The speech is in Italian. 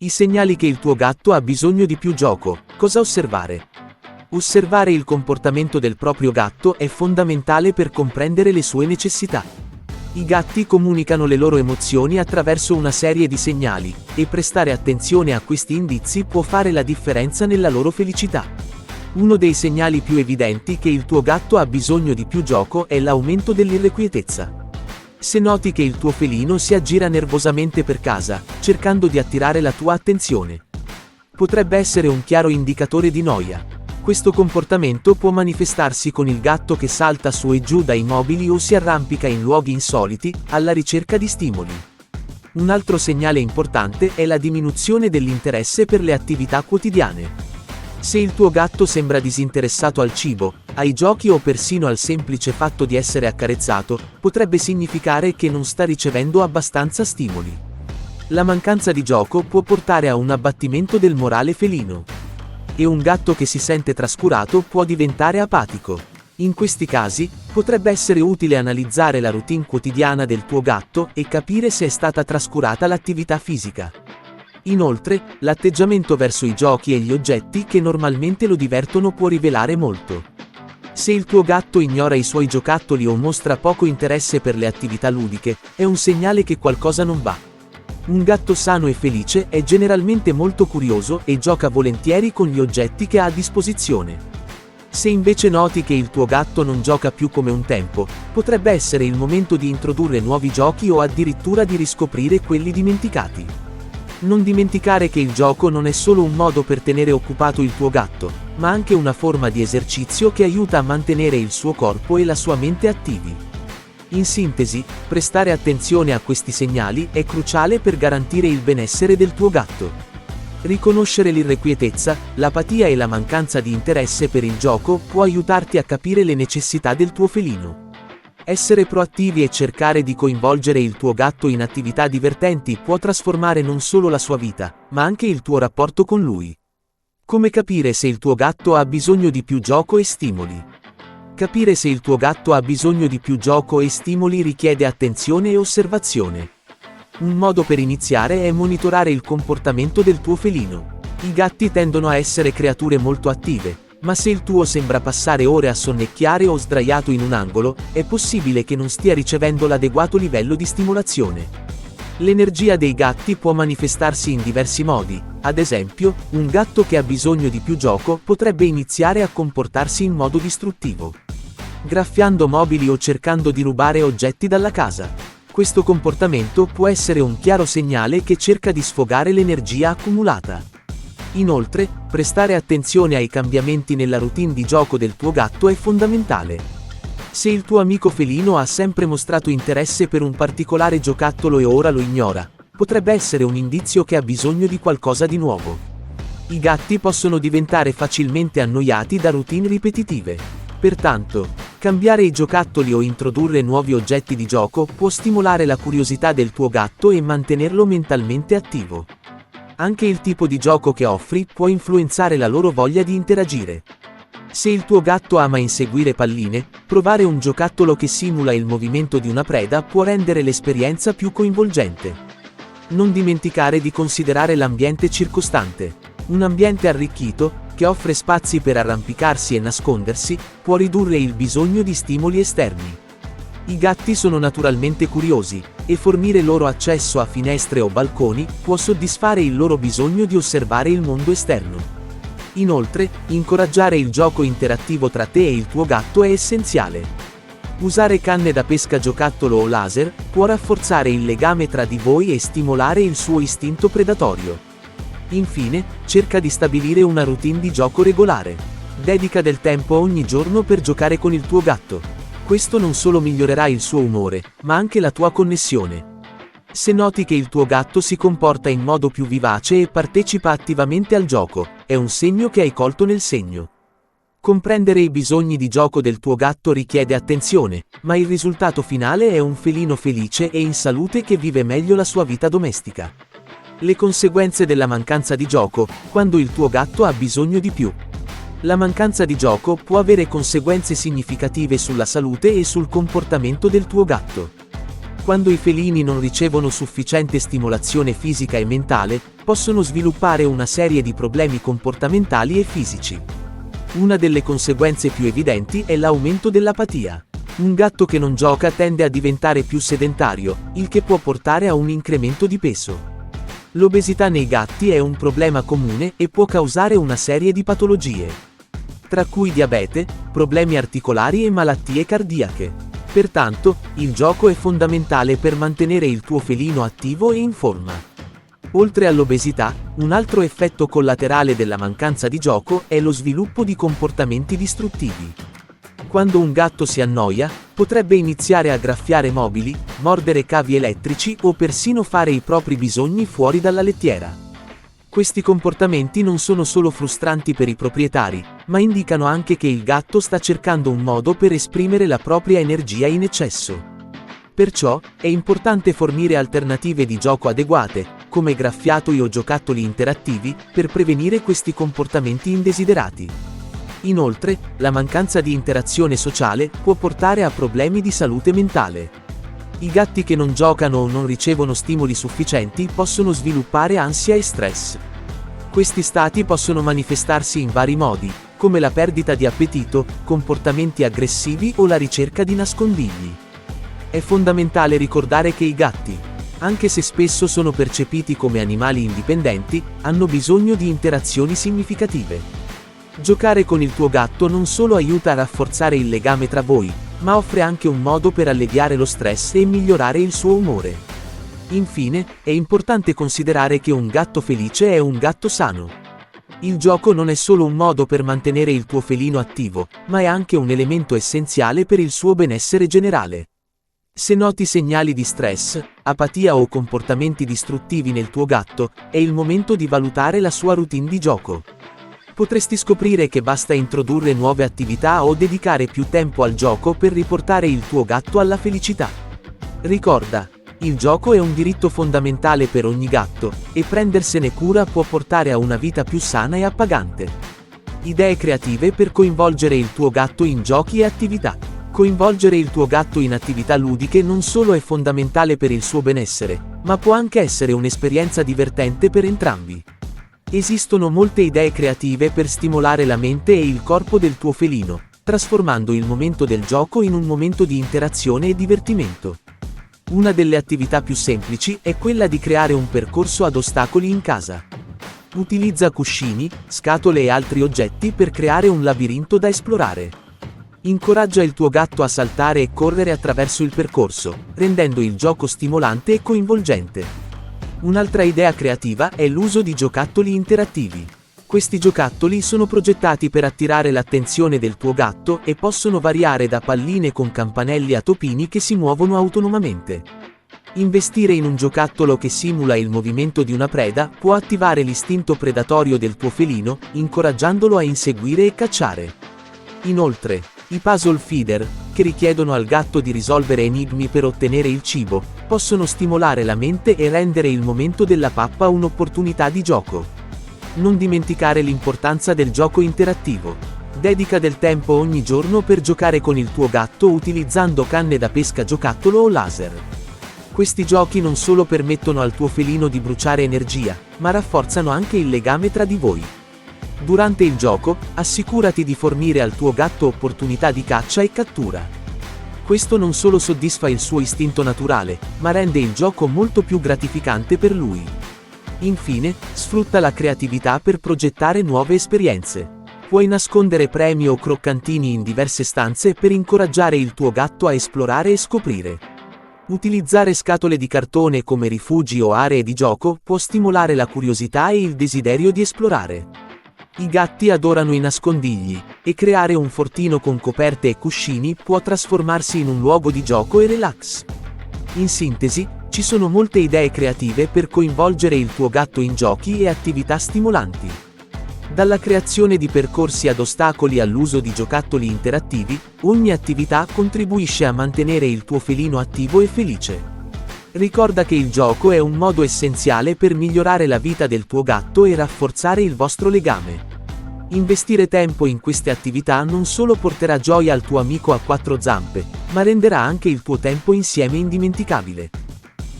I segnali che il tuo gatto ha bisogno di più gioco. Cosa osservare? Osservare il comportamento del proprio gatto è fondamentale per comprendere le sue necessità. I gatti comunicano le loro emozioni attraverso una serie di segnali, e prestare attenzione a questi indizi può fare la differenza nella loro felicità. Uno dei segnali più evidenti che il tuo gatto ha bisogno di più gioco è l'aumento dell'irrequietezza. Se noti che il tuo felino si aggira nervosamente per casa, cercando di attirare la tua attenzione, potrebbe essere un chiaro indicatore di noia. Questo comportamento può manifestarsi con il gatto che salta su e giù dai mobili o si arrampica in luoghi insoliti, alla ricerca di stimoli. Un altro segnale importante è la diminuzione dell'interesse per le attività quotidiane. Se il tuo gatto sembra disinteressato al cibo, ai giochi o persino al semplice fatto di essere accarezzato, potrebbe significare che non sta ricevendo abbastanza stimoli. La mancanza di gioco può portare a un abbattimento del morale felino. E un gatto che si sente trascurato può diventare apatico. In questi casi, potrebbe essere utile analizzare la routine quotidiana del tuo gatto e capire se è stata trascurata l'attività fisica. Inoltre, l'atteggiamento verso i giochi e gli oggetti che normalmente lo divertono può rivelare molto. Se il tuo gatto ignora i suoi giocattoli o mostra poco interesse per le attività ludiche, è un segnale che qualcosa non va. Un gatto sano e felice è generalmente molto curioso e gioca volentieri con gli oggetti che ha a disposizione. Se invece noti che il tuo gatto non gioca più come un tempo, potrebbe essere il momento di introdurre nuovi giochi o addirittura di riscoprire quelli dimenticati. Non dimenticare che il gioco non è solo un modo per tenere occupato il tuo gatto, ma anche una forma di esercizio che aiuta a mantenere il suo corpo e la sua mente attivi. In sintesi, prestare attenzione a questi segnali è cruciale per garantire il benessere del tuo gatto. Riconoscere l'irrequietezza, l'apatia e la mancanza di interesse per il gioco può aiutarti a capire le necessità del tuo felino. Essere proattivi e cercare di coinvolgere il tuo gatto in attività divertenti può trasformare non solo la sua vita, ma anche il tuo rapporto con lui. Come capire se il tuo gatto ha bisogno di più gioco e stimoli? Capire se il tuo gatto ha bisogno di più gioco e stimoli richiede attenzione e osservazione. Un modo per iniziare è monitorare il comportamento del tuo felino. I gatti tendono a essere creature molto attive, ma se il tuo sembra passare ore a sonnecchiare o sdraiato in un angolo, è possibile che non stia ricevendo l'adeguato livello di stimolazione. L'energia dei gatti può manifestarsi in diversi modi, ad esempio, un gatto che ha bisogno di più gioco potrebbe iniziare a comportarsi in modo distruttivo, graffiando mobili o cercando di rubare oggetti dalla casa. Questo comportamento può essere un chiaro segnale che cerca di sfogare l'energia accumulata. Inoltre, prestare attenzione ai cambiamenti nella routine di gioco del tuo gatto è fondamentale. Se il tuo amico felino ha sempre mostrato interesse per un particolare giocattolo e ora lo ignora, potrebbe essere un indizio che ha bisogno di qualcosa di nuovo. I gatti possono diventare facilmente annoiati da routine ripetitive. Pertanto, cambiare i giocattoli o introdurre nuovi oggetti di gioco può stimolare la curiosità del tuo gatto e mantenerlo mentalmente attivo. Anche il tipo di gioco che offri può influenzare la loro voglia di interagire. Se il tuo gatto ama inseguire palline, provare un giocattolo che simula il movimento di una preda può rendere l'esperienza più coinvolgente. Non dimenticare di considerare l'ambiente circostante. Un ambiente arricchito, che offre spazi per arrampicarsi e nascondersi, può ridurre il bisogno di stimoli esterni. I gatti sono naturalmente curiosi, e fornire loro accesso a finestre o balconi può soddisfare il loro bisogno di osservare il mondo esterno. Inoltre, incoraggiare il gioco interattivo tra te e il tuo gatto è essenziale. Usare canne da pesca giocattolo o laser può rafforzare il legame tra di voi e stimolare il suo istinto predatorio. Infine, cerca di stabilire una routine di gioco regolare. Dedica del tempo ogni giorno per giocare con il tuo gatto. Questo non solo migliorerà il suo umore, ma anche la tua connessione. Se noti che il tuo gatto si comporta in modo più vivace e partecipa attivamente al gioco, è un segno che hai colto nel segno. Comprendere i bisogni di gioco del tuo gatto richiede attenzione, ma il risultato finale è un felino felice e in salute che vive meglio la sua vita domestica. Le conseguenze della mancanza di gioco, quando il tuo gatto ha bisogno di più. La mancanza di gioco può avere conseguenze significative sulla salute e sul comportamento del tuo gatto. Quando i felini non ricevono sufficiente stimolazione fisica e mentale, possono sviluppare una serie di problemi comportamentali e fisici. Una delle conseguenze più evidenti è l'aumento dell'apatia. Un gatto che non gioca tende a diventare più sedentario, il che può portare a un incremento di peso. L'obesità nei gatti è un problema comune e può causare una serie di patologie, tra cui diabete, problemi articolari e malattie cardiache. Pertanto, il gioco è fondamentale per mantenere il tuo felino attivo e in forma. Oltre all'obesità, un altro effetto collaterale della mancanza di gioco è lo sviluppo di comportamenti distruttivi. Quando un gatto si annoia, potrebbe iniziare a graffiare mobili, mordere cavi elettrici o persino fare i propri bisogni fuori dalla lettiera. Questi comportamenti non sono solo frustranti per i proprietari, ma indicano anche che il gatto sta cercando un modo per esprimere la propria energia in eccesso. Perciò, è importante fornire alternative di gioco adeguate, come graffiatoi o giocattoli interattivi, per prevenire questi comportamenti indesiderati. Inoltre, la mancanza di interazione sociale può portare a problemi di salute mentale. I gatti che non giocano o non ricevono stimoli sufficienti possono sviluppare ansia e stress. Questi stati possono manifestarsi in vari modi, come la perdita di appetito, comportamenti aggressivi o la ricerca di nascondigli. È fondamentale ricordare che i gatti, anche se spesso sono percepiti come animali indipendenti, hanno bisogno di interazioni significative. Giocare con il tuo gatto non solo aiuta a rafforzare il legame tra voi, ma offre anche un modo per alleviare lo stress e migliorare il suo umore. Infine, è importante considerare che un gatto felice è un gatto sano. Il gioco non è solo un modo per mantenere il tuo felino attivo, ma è anche un elemento essenziale per il suo benessere generale. Se noti segnali di stress, apatia o comportamenti distruttivi nel tuo gatto, è il momento di valutare la sua routine di gioco. Potresti scoprire che basta introdurre nuove attività o dedicare più tempo al gioco per riportare il tuo gatto alla felicità. Ricorda, il gioco è un diritto fondamentale per ogni gatto, e prendersene cura può portare a una vita più sana e appagante. Idee creative per coinvolgere il tuo gatto in giochi e attività. Coinvolgere il tuo gatto in attività ludiche non solo è fondamentale per il suo benessere, ma può anche essere un'esperienza divertente per entrambi. Esistono molte idee creative per stimolare la mente e il corpo del tuo felino, trasformando il momento del gioco in un momento di interazione e divertimento. Una delle attività più semplici è quella di creare un percorso ad ostacoli in casa. Utilizza cuscini, scatole e altri oggetti per creare un labirinto da esplorare. Incoraggia il tuo gatto a saltare e correre attraverso il percorso, rendendo il gioco stimolante e coinvolgente. Un'altra idea creativa è l'uso di giocattoli interattivi. Questi giocattoli sono progettati per attirare l'attenzione del tuo gatto e possono variare da palline con campanelli a topini che si muovono autonomamente. Investire in un giocattolo che simula il movimento di una preda può attivare l'istinto predatorio del tuo felino, incoraggiandolo a inseguire e cacciare. Inoltre, i puzzle feeder, che richiedono al gatto di risolvere enigmi per ottenere il cibo, possono stimolare la mente e rendere il momento della pappa un'opportunità di gioco. Non dimenticare l'importanza del gioco interattivo. Dedica del tempo ogni giorno per giocare con il tuo gatto utilizzando canne da pesca giocattolo o laser. Questi giochi non solo permettono al tuo felino di bruciare energia, ma rafforzano anche il legame tra di voi. Durante il gioco, assicurati di fornire al tuo gatto opportunità di caccia e cattura. Questo non solo soddisfa il suo istinto naturale, ma rende il gioco molto più gratificante per lui. Infine, sfrutta la creatività per progettare nuove esperienze. Puoi nascondere premi o croccantini in diverse stanze per incoraggiare il tuo gatto a esplorare e scoprire. Utilizzare scatole di cartone come rifugi o aree di gioco può stimolare la curiosità e il desiderio di esplorare. I gatti adorano i nascondigli, e creare un fortino con coperte e cuscini può trasformarsi in un luogo di gioco e relax. In sintesi, ci sono molte idee creative per coinvolgere il tuo gatto in giochi e attività stimolanti. Dalla creazione di percorsi ad ostacoli all'uso di giocattoli interattivi, ogni attività contribuisce a mantenere il tuo felino attivo e felice. Ricorda che il gioco è un modo essenziale per migliorare la vita del tuo gatto e rafforzare il vostro legame. Investire tempo in queste attività non solo porterà gioia al tuo amico a quattro zampe, ma renderà anche il tuo tempo insieme indimenticabile.